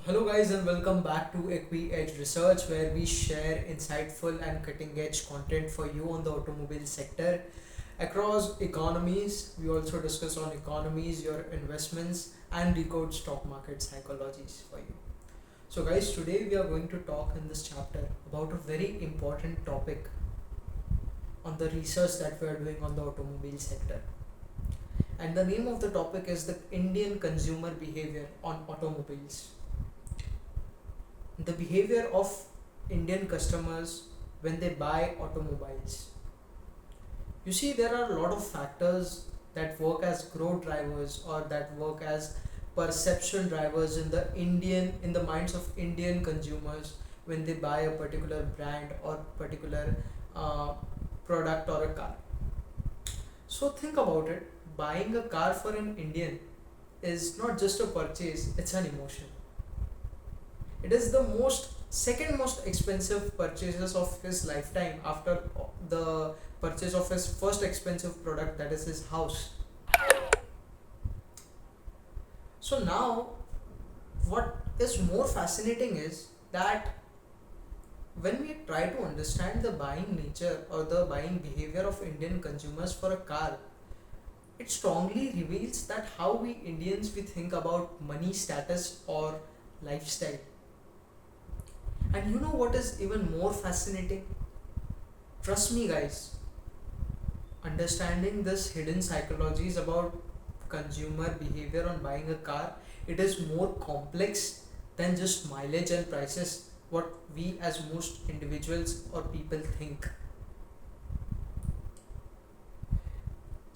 Hello, guys, and welcome back to Equi Edge Research, where we share insightful and cutting edge content for you on the automobile sector across economies. We also discuss on economies, your investments, and decode stock market psychologies for you. So, guys, today we are going to talk in this chapter about a very important topic on the research that we are doing on the automobile sector. And the name of the topic is the Indian consumer behavior on automobiles. The behavior of Indian customers when they buy automobiles. You see, there are a lot of factors that work as growth drivers or that work as perception drivers in the minds of Indian consumers when they buy a particular brand or particular uh, product or a car. So think about it. Buying a car for an Indian is not just a purchase; it's an emotion. It is the second most expensive purchases of his lifetime after the purchase of his first expensive product, that is his house. So now what is more fascinating is that when we try to understand the buying nature or the buying behavior of Indian consumers for a car, it strongly reveals that how we Indians we think about money, status, or lifestyle. And you know what is even more fascinating? Trust me, guys, understanding this hidden psychologies about consumer behavior on buying a car, it is more complex than just mileage and prices, what we as most individuals or people think.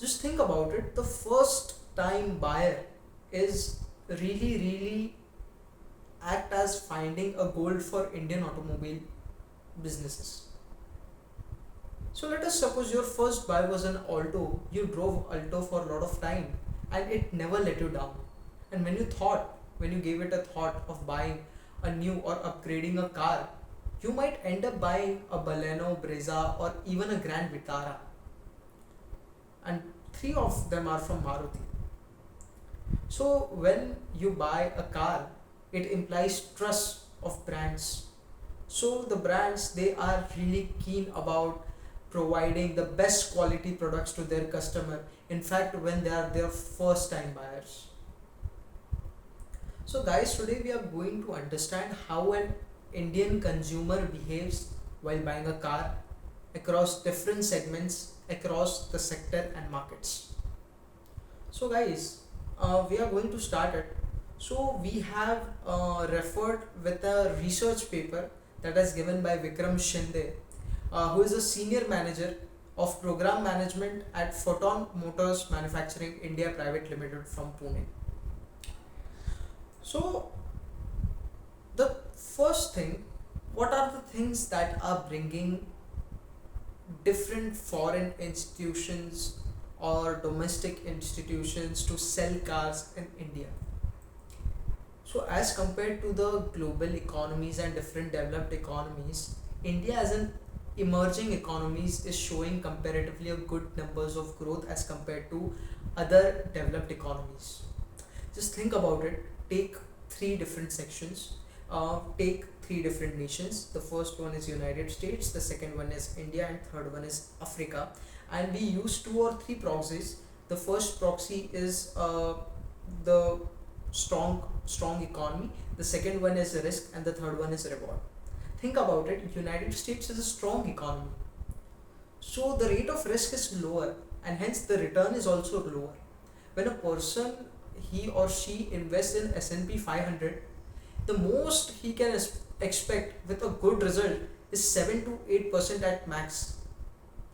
Just think about it. The first time buyer is really act as finding a gold for Indian automobile businesses. So let us suppose your first buy was an Alto. You drove Alto for a lot of time and it never let you down. And when you gave it a thought of buying a new or upgrading a car, you might end up buying a Baleno, Brezza, or even a Grand Vitara. And three of them are from Maruti. So when you buy a car, it implies trust of brands. So the brands they are really keen about providing the best quality products to their customer. In fact, when they are their first time buyers. So guys, today we are going to understand how an Indian consumer behaves while buying a car across different segments, across the sector and markets. So guys, we are going to start it. So we have referred with a research paper that is given by Vikram Shinde, who is a senior manager of program management at Photon Motors Manufacturing India Private Limited from Pune. So the first thing, what are the things that are bringing different foreign institutions or domestic institutions to sell cars in India? So, as compared to the global economies and different developed economies, India as an emerging economies is showing comparatively a good numbers of growth as compared to other developed economies. Just think about it. Take three different sections. Take three different nations. The first one is United States. The second one is India, and third one is Africa. And we use two or three proxies. The first proxy is the strong economy. The second one is risk, and the third one is reward. Think about it. United States is a strong economy, so the rate of risk is lower, and hence the return is also lower. When a person he or she invests in S&P 500, the most he can expect with a good result is 7 to 8% at max,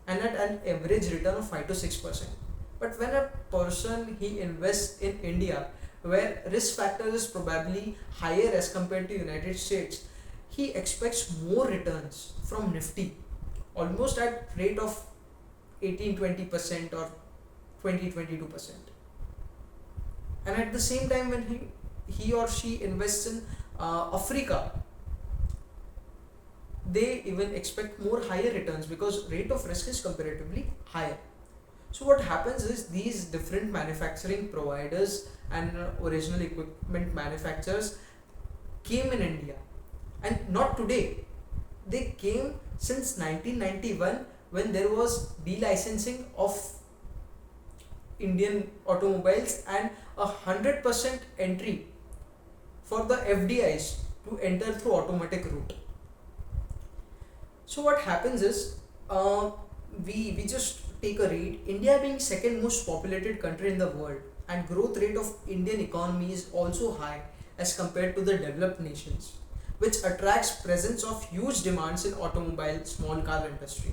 and at an average return of 5 to 6%. But when a person he invests in India, where risk factor is probably higher as compared to United States, he expects more returns from Nifty, almost at rate of 18-20% or 20-22%. And at the same time, when he or she invests in Africa, they even expect more higher returns because rate of risk is comparatively higher. So what happens is these different manufacturing providers and original equipment manufacturers came in India, and not today. They came since 1991 when there was delicensing of Indian automobiles and 100% entry for the FDIs to enter through automatic route. So what happens is, uh, we just take a read. India being second most populated country in the world, and growth rate of Indian economy is also high as compared to the developed nations, which attracts presence of huge demands in automobile small car industry.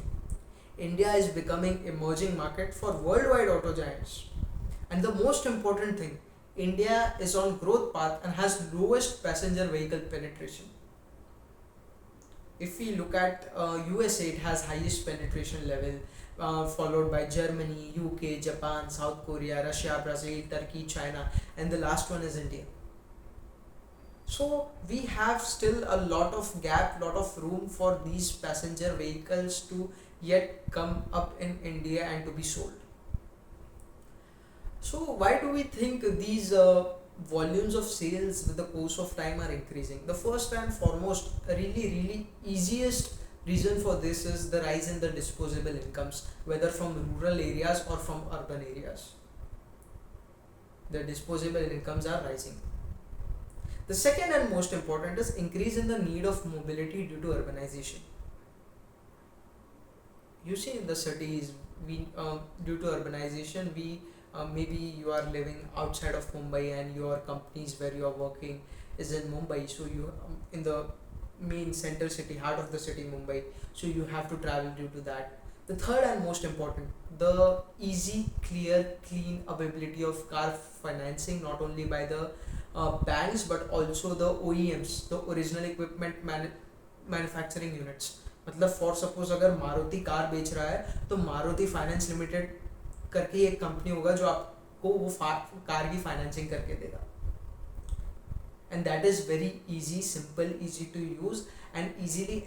India is becoming emerging market for worldwide auto giants. And the most important thing, India is on growth path and has lowest passenger vehicle penetration. If we look at USA, it has highest penetration level, followed by Germany, UK, Japan, South Korea, Russia, Brazil, Turkey, China, and the last one is India. So we have still a lot of gap, lot of room for these passenger vehicles to yet come up in India and to be sold. So why do we think these volumes of sales with the course of time are increasing? The first and foremost, really easiest reason for this is the rise in the disposable incomes, whether from rural areas or from urban areas. The disposable incomes are rising. The second and most important is increase in the need of mobility due to urbanization. You see in the cities, we due to urbanization, we maybe you are living outside of Mumbai and your companies where you are working is in Mumbai, so you in the main center city, heart of the city, Mumbai, so you have to travel due to that. The third and most important, the easy, clear, clean availability of car financing, not only by the banks but also the OEMs, the original equipment manufacturing units. मतलब for suppose अगर Maruti car बेच रहा है तो Maruti finance limited करके एक company होगा जो आपको वो कार की फाइनेंसिंग करके देगा. And that is very easy, simple, easy to use and easily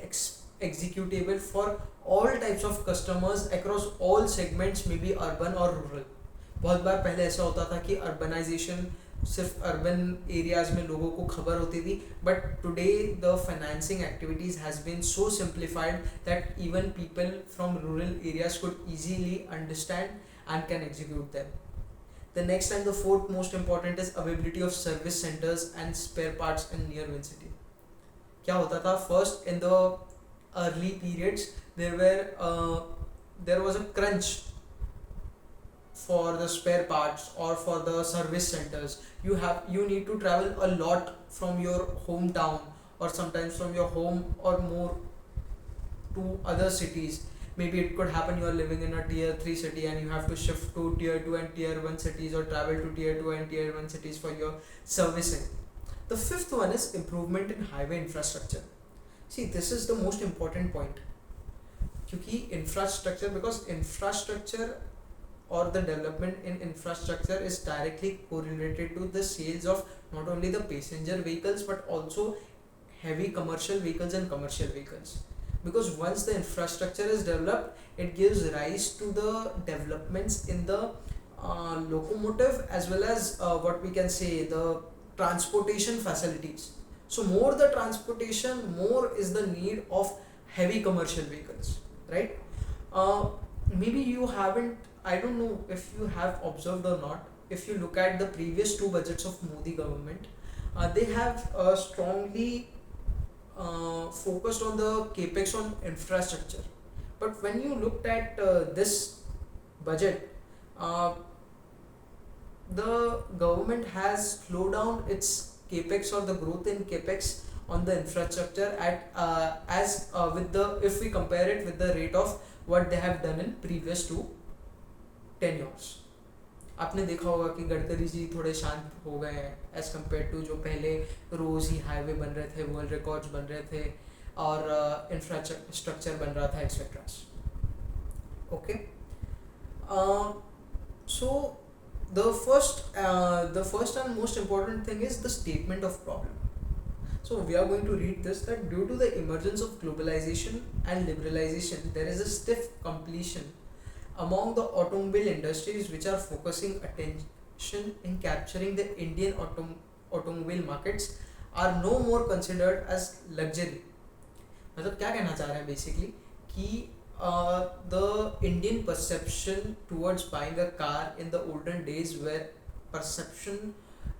executable for all types of customers across all segments, maybe urban or rural. बहुत बार पहले ऐसा होता था कि urbanization सिर्फ अर्बन एरियाज में लोगों को खबर होती थी, but today the financing activities has been so simplified that even people from rural areas could easily understand and can execute them. The next and the fourth most important is availability of service centers and spare parts in near city. क्या होता था first in the early periods there was a crunch for the spare parts or for the service centers. You need to travel a lot from your hometown or sometimes from your home or more to other cities. Maybe it could happen you are living in a tier 3 city and you have to shift to tier 2 and tier 1 cities or travel to tier 2 and tier 1 cities for your servicing. The fifth one is improvement in highway infrastructure. See, this is the most important point. Because infrastructure or the development in infrastructure is directly correlated to the sales of not only the passenger vehicles but also heavy commercial vehicles and commercial vehicles. Because once the infrastructure is developed, it gives rise to the developments in the locomotive as well as what we can say the transportation facilities. So more the transportation, more is the need of heavy commercial vehicles, right? Maybe you haven't, I don't know if you have observed or not, if you look at the previous two budgets of Modi government, they have strongly focused on the capex on infrastructure. But when you looked at this budget, the government has slowed down its capex or the growth in capex on the infrastructure with the, if we compare it with the rate of what they have done in previous two tenures. आपने देखा होगा कि गडकरी जी थोड़े शांत हो गए हैं as compare to जो पहले रोज ही हाईवे बन रहे थे, वर्ल्ड रिकॉर्ड्स बन रहे थे और इंफ्रास्ट्रक्चर बन रहा था etcetera. Okay, so the first and most important thing is the statement of problem. So we are going to read this, that due to the emergence of globalization and liberalization, there is a stiff competition among the automobile industries which are focusing attention in capturing the Indian automobile markets are no more considered as luxury. मतलब क्या कहना चाह रहे हैं basically कि the Indian perception towards buying a car in the olden days were perception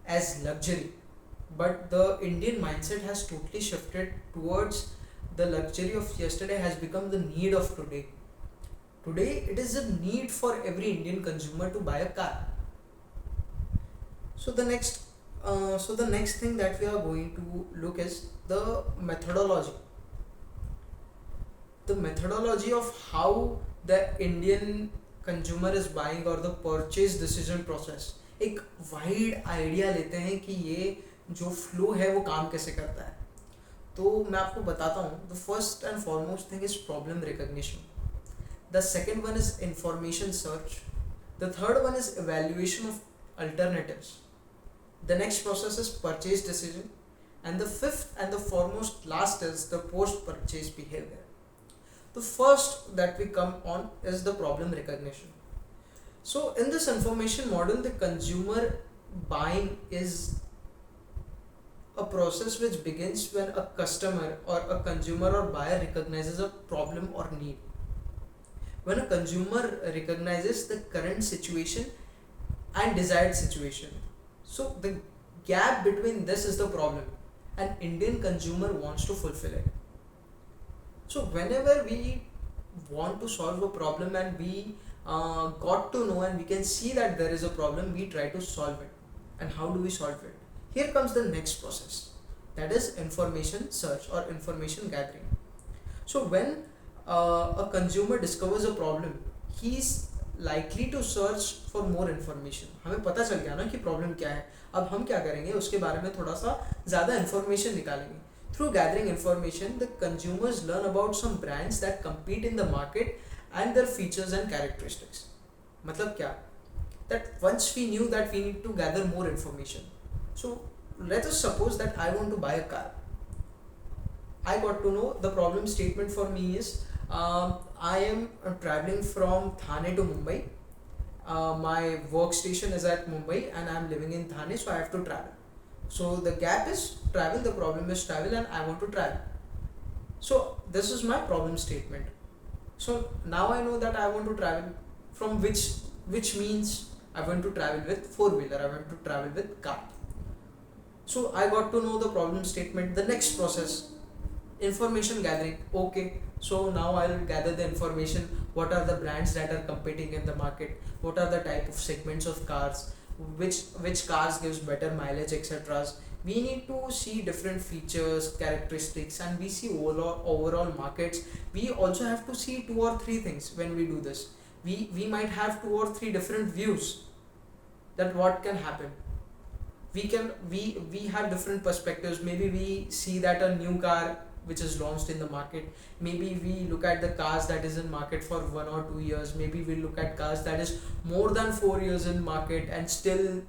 as luxury, but the Indian mindset has totally shifted towards the luxury of yesterday has become the need of today. Today it is a need for every Indian consumer to buy a car. So the next thing that we are going to look is methodology the methodology of how the Indian consumer is buying or the purchase decision process. एक wide idea लेते हैं कि ये जो flow है वो काम कैसे करता है. तो मैं आपको बताता हूँ. The first and foremost thing is problem recognition. The second one is information search. The third one is evaluation of alternatives. The next process is purchase decision, and the fifth and the foremost last is the post purchase behavior. The first that we come on is the problem recognition. So in this information model, the consumer buying is a process which begins when a customer or a consumer or buyer recognizes a problem or need. When a consumer recognizes the current situation and desired situation, so the gap between this is the problem, and Indian consumer wants to fulfill it. So whenever we want to solve a problem and we got to know and we can see that there is a problem, we try to solve it. And how do we solve it? Here comes the next process, that is information search or information gathering. So when a consumer discovers a problem, he is likely to search for more information. हमें पता चल गया ना कि problem क्या है. अब हम क्या करेंगे, उसके बारे में थोड़ा सा ज़्यादा इन्फॉर्मेशन निकालेंगे. Through gathering information, the consumers learn about some brands that compete in the market and their features and characteristics. मतलब क्या? That once we knew that we need to gather more information. So let us suppose that I want to buy a car. I got to know the problem statement for me is I am traveling from Thane to Mumbai. My workstation is at Mumbai and I am living in Thane, so I have to travel. So the gap is travel, the problem is travel, and I want to travel. So this is my problem statement. So now I know that I want to travel from which means I want to travel with four-wheeler, I want to travel with car. So I got to know the problem statement. The next process, information gathering. Okay, so now I'll gather the information. What are the brands that are competing in the market? What are the type of segments of cars? Which cars gives better mileage, etc. We need to see different features, characteristics, and we see overall markets. We also have to see 2 or 3 things when we do this. We might have 2 or 3 different views that what can happen. We have different perspectives. Maybe we see that a new car which is launched in the market, maybe we look at the cars that is in market for 1 or 2 years, maybe we look at cars that is more than 4 years in market and still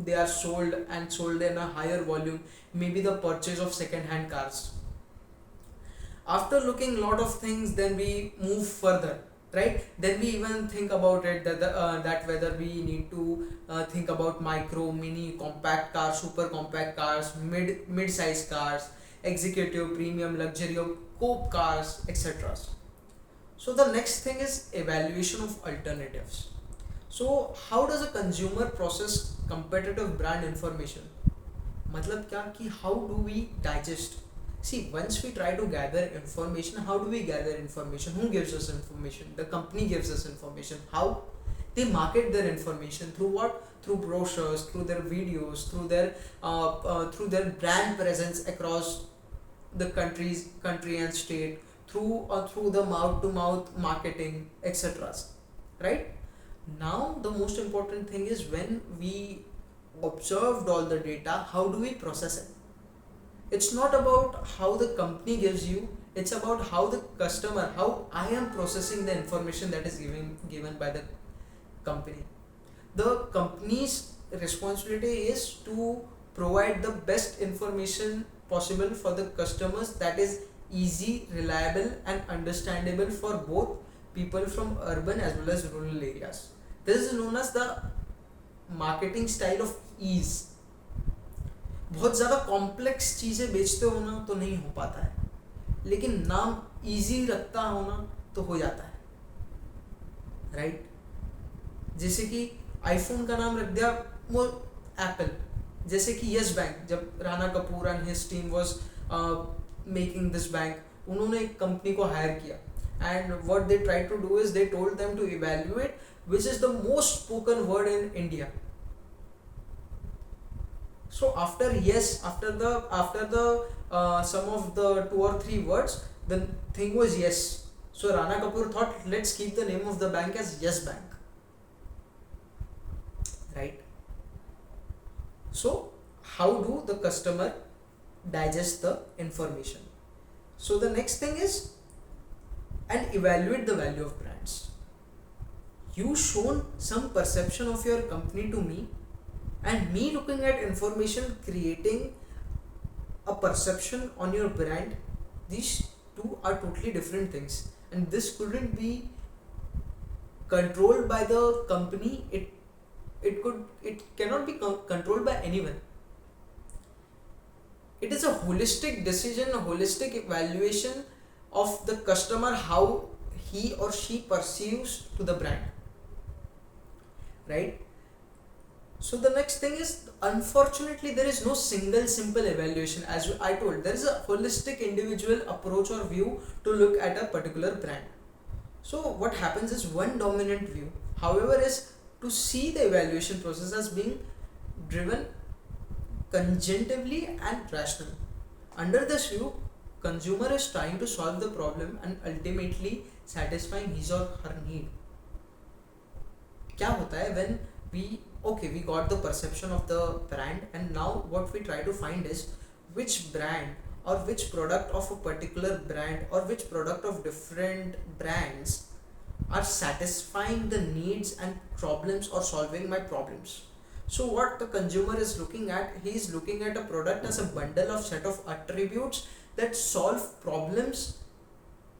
they are sold in a higher volume, maybe the purchase of second hand cars. After looking lot of things, then we move further, right? Then we even think about it that whether we need to think about micro, mini, compact cars, super compact cars, mid size cars, executive, premium, luxury, or coupe cars, etc. So the next thing is evaluation of alternatives. So how does a consumer process competitive brand information? मतलब क्या कि how do we digest? See, once we try to gather information, how do we gather information? Who gives us information? The company gives us information. How? They market their information through what? Through brochures, through their videos, through their brand presence across the country and state, through the mouth to mouth marketing, etc. Right? Now the most important thing is when we observed all the data, how do we process it? It's not about how the company gives you, it's about how the customer, how I am processing the information that is given by the company. The company's responsibility is to provide the best information possible for the customers that is easy, reliable, and understandable for both people from urban as well as rural areas. This is known as the marketing style of ease. बहुत ज़्यादा complex चीज़ें बेचते हो ना तो नहीं हो पाता है, लेकिन नाम इजी रखता हो ना तो हो जाता है, राइट? जैसे कि आईफोन का नाम रख दिया वो एप्पल, जैसे कि यस बैंक, जब Rana Kapoor and his team was making this bank, उन्होंने एक कंपनी को हायर किया and what they try to do is they told them to evaluate which is the most spoken word in India. So after yes, after the some of the 2 or 3 words, the thing was yes. So Rana Kapoor thought, let's keep the name of the bank as Yes Bank, right? So how do the customer digest the information? So the next thing is, and evaluate the value of brands. You shown some perception of your company to me, and me looking at information creating a perception on your brand. These two are totally different things, and this couldn't be controlled by the company. It cannot be controlled by anyone. It is a holistic decision, a holistic evaluation of the customer, how he or she perceives to the brand, right? So the next thing is, unfortunately there is no single simple evaluation. As I told, there is a holistic individual approach or view to look at a particular brand. So what happens is, one dominant view however is to see the evaluation process as being driven conjunctively and rational. Under this view, consumer is trying to solve the problem and ultimately satisfying his or her need. क्या होता है when we got the perception of the brand, and now what we try to find is which brand or which product of a particular brand or which product of different brands are satisfying the needs and problems or solving my problems. So what the consumer is looking at, he is looking at a product as a bundle of set of attributes that solve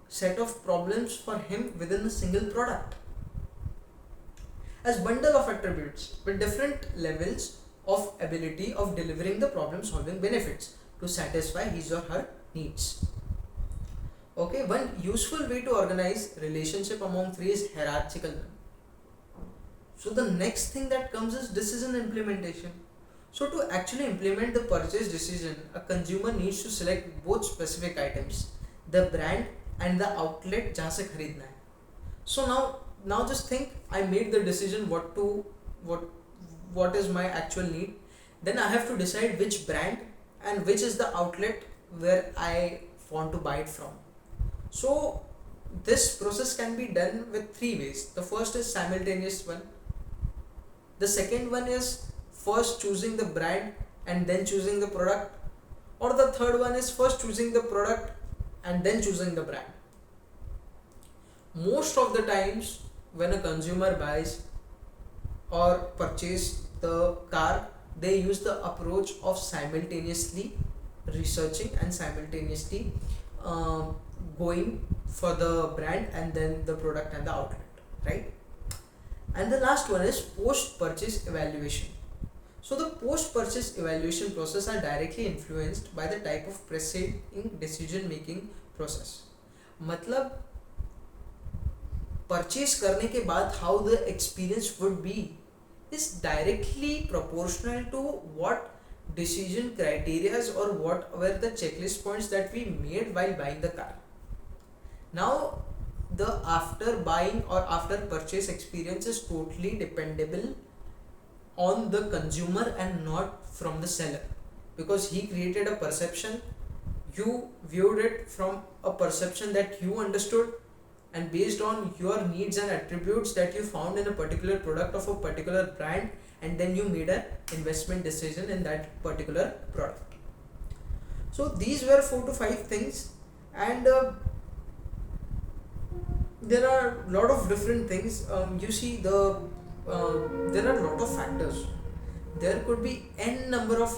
set of problems for him within a single product, as bundle of attributes with different levels of ability of delivering the problem solving benefits to satisfy his or her needs. Okay, one useful way to organize relationship among three is hierarchical. So the next thing that comes is decision implementation. So to actually implement the purchase decision, a consumer needs to select both specific items, the brand and the outlet जहाँ से खरीदना है. So now just think, I made the decision what is my actual need. Then I have to decide which brand and which is the outlet where I want to buy it from. So this process can be done with 3 ways. The first is simultaneous one. The second one is first choosing the brand and then choosing the product, or the third one is first choosing the product and then choosing the brand. Most of the times when a consumer buys or purchase the car, they use the approach of simultaneously researching and simultaneously going for the brand and then the product and the outlet, right? And the last one is post purchase evaluation. So the post purchase evaluation process are directly influenced by the type of preceding decision making process. मतलब purchase करने के बाद how the experience would be is directly proportional to what decision criterias or what were the checklist points that we made while buying the car. Now the after buying or after purchase experience is totally dependable on the consumer and not from the seller, because he created a perception, you viewed it from a perception that you understood, and based on your needs and attributes that you found in a particular product of a particular brand, and then you made an investment decision in that particular product. So these were 4 to 5 things, and there are a lot of different things. You see, there are a lot of factors. There could be n number of